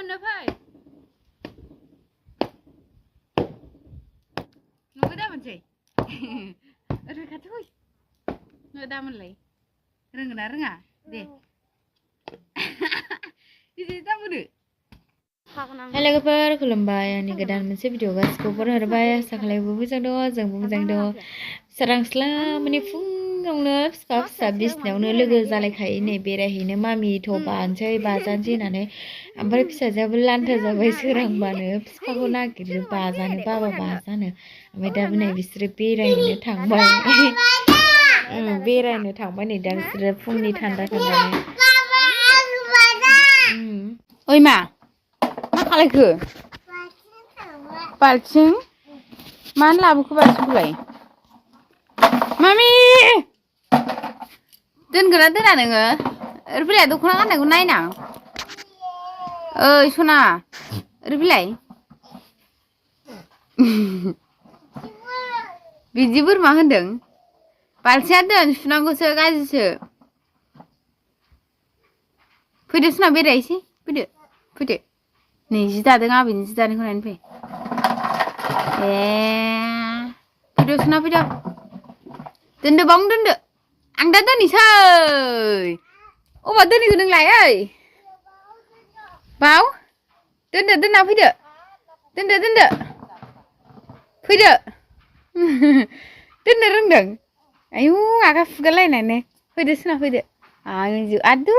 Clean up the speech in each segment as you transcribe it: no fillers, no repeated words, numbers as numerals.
मोननो फै नोङो दा मोनसै ओरै खाथि फै नोङो दा मोनलाय रोंगोन ना रोङा दे बिदि दा मोनो हेल' लोगोफोर खुलुमबाय आंनि गोदान मोनसे भिडिअ गासिखौबो हरबाय आसा खालामो मोजां दङ जोंबो मोजां दङ सोरांस्ला माने फुङावनो फिसा फिसा बिसिनायावनो लोगो जालायखायो नै बेरायहैनो मामिथ' बानोसै बाजानोसै होननानै ओमफ्राय फिसाजोआबो लान्था जाबाय सोरांबानो फिफाखौ नागिरो बाजानो बाबा बाजानो ओमफ्राय दा नै बिसोरो बेरायहैनो थांबाय बेरायनो थांबाय नै दा बिसोरो फुंनि थान्दा थान्दानो ओइ मा खालायखो बाल्थिं मानो लाबोखो बाल्थिंखौलाय मामि दोनगोन ना दोना नोङो ओरै बिलाइ दख'ना गाननायखौ नायना ओइ सना ओरै बिलाइ बिदि बोरमा होनदों बाल्थिङा दोन सुनांगौसो गाज्रिसो फैदो सना बेरायहैसै फैदो फैदो नै जि दादों आबैनि जि दानायखौ नायनो फै फैदो सना फैदो दोनदो बावनो दोनदो आं दा दोननोसै अबाव दोनहैगोन नोंलाय ओइ बाव दोनदो दोनना फैदो दोनदो दोनदो फैदो दोननो रोंदों आयु आगा फुगारलायनानै फैदो सना फैदो आदु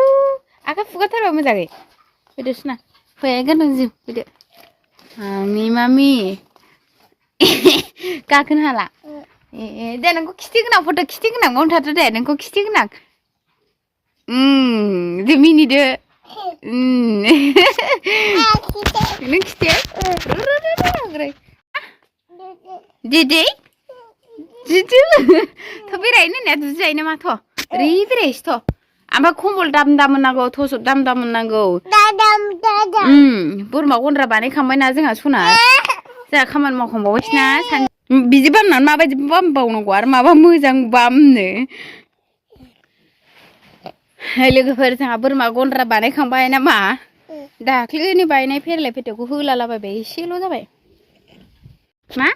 आगा फुगारथारबा मोजाङै फैदो सना फै गानदों जिउ फैदो मामि गाखोनो हाला दे नोंखौ खिथि गोनां फट' खिथि गोनां मावनो थाथो दे नोंखौ खिथि गोनां दे मिनिदो नों खिथि दिदै दिदु थ' बेरायनो होननाया दुजायो नामाथ' ओरै बेरायहैसोथ' ओमफ्राय कम्बल दाम दाम मोननांगौ थसब दाम दाम मोननांगौ बोरमा गन्द्रा बानायखांबायना जोंहा सना जोंहा खामानि मावखांबावबायसोना बिदि बामनानै माबायदि बामबावनांगौ आरो माबा मोजां बामनो लोगोफोर जोंहा बोरमा गन्द्रा बानायखांबाय नामा दाख्लैनि बायनाय फेरलाय फेथावखौ होलालाबायबाय एसेल' जाबाय मा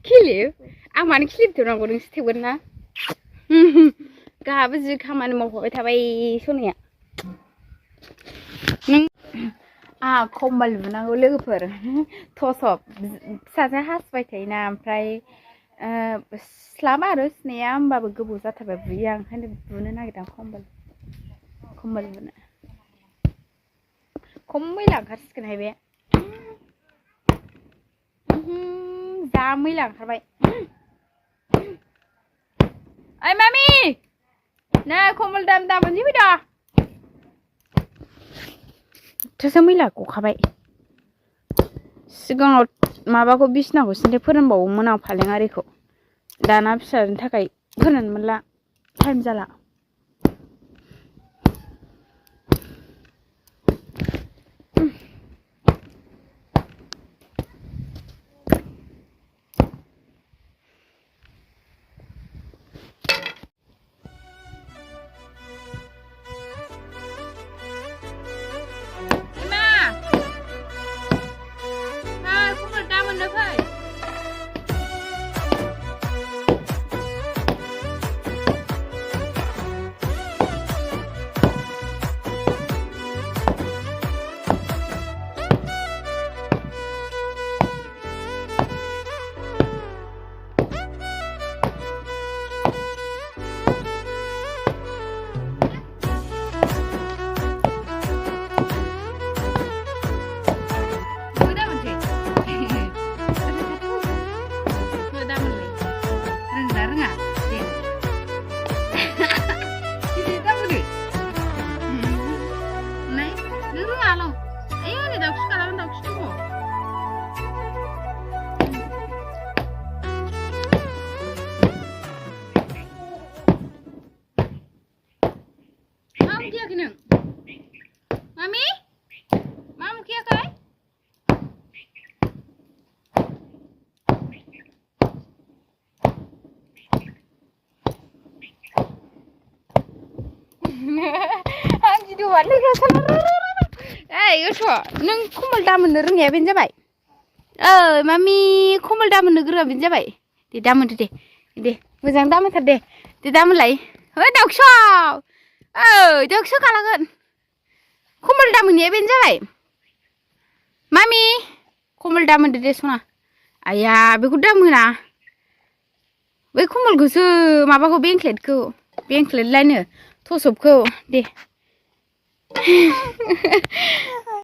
खिलिप आं मानो खिलिप थेवनांगौ नोंसो थेवगोन ना गाहाबो जि खामानि मावफाबाय थाबाय सनाया नों आंहा कम्बल लुनांगौ लोगोफोर थसब फिसाजो हासुबाय थायोना ओमफ्राय स्लाबा आरो सुनाया होमबाबो गोबाव जाथारबाय बुयो आं ओंखायनो बुनो नागिरदां कम्बल बुनो खम मैला ओंखारसिगोनहाय बे जा मैला ओंखारबाय ओइ मामि नै कम्बल दाम दाम मोनसे फैद' थोसो मैला गखाबाय सिगाङाव माबाखौ बिसनाखौ सिन्थाय फोरानबावोमोन आं फालें आरिखौ दाना फिसानि थाखाय फोराननो मोनला टाइम जाला Mami? Mama kia kai? Ang jiduan ni ka गथ' नों खमल दामोननो रोंनाया बेनो जाबाय मामि खमल दामोननो गोरोङा बेनो जाबाय दे दामोनदो दे मोजां दामोनथार दे दामोनलाय दाउसा दाउसा खालागोन खमल दामोननाया बेनो जाबाय मामि खमल दामोनदो दे सना आया बेखौ दामोना बै खमलखौसो माबाखौ बेंख्लेट लायनो थसबखौ दे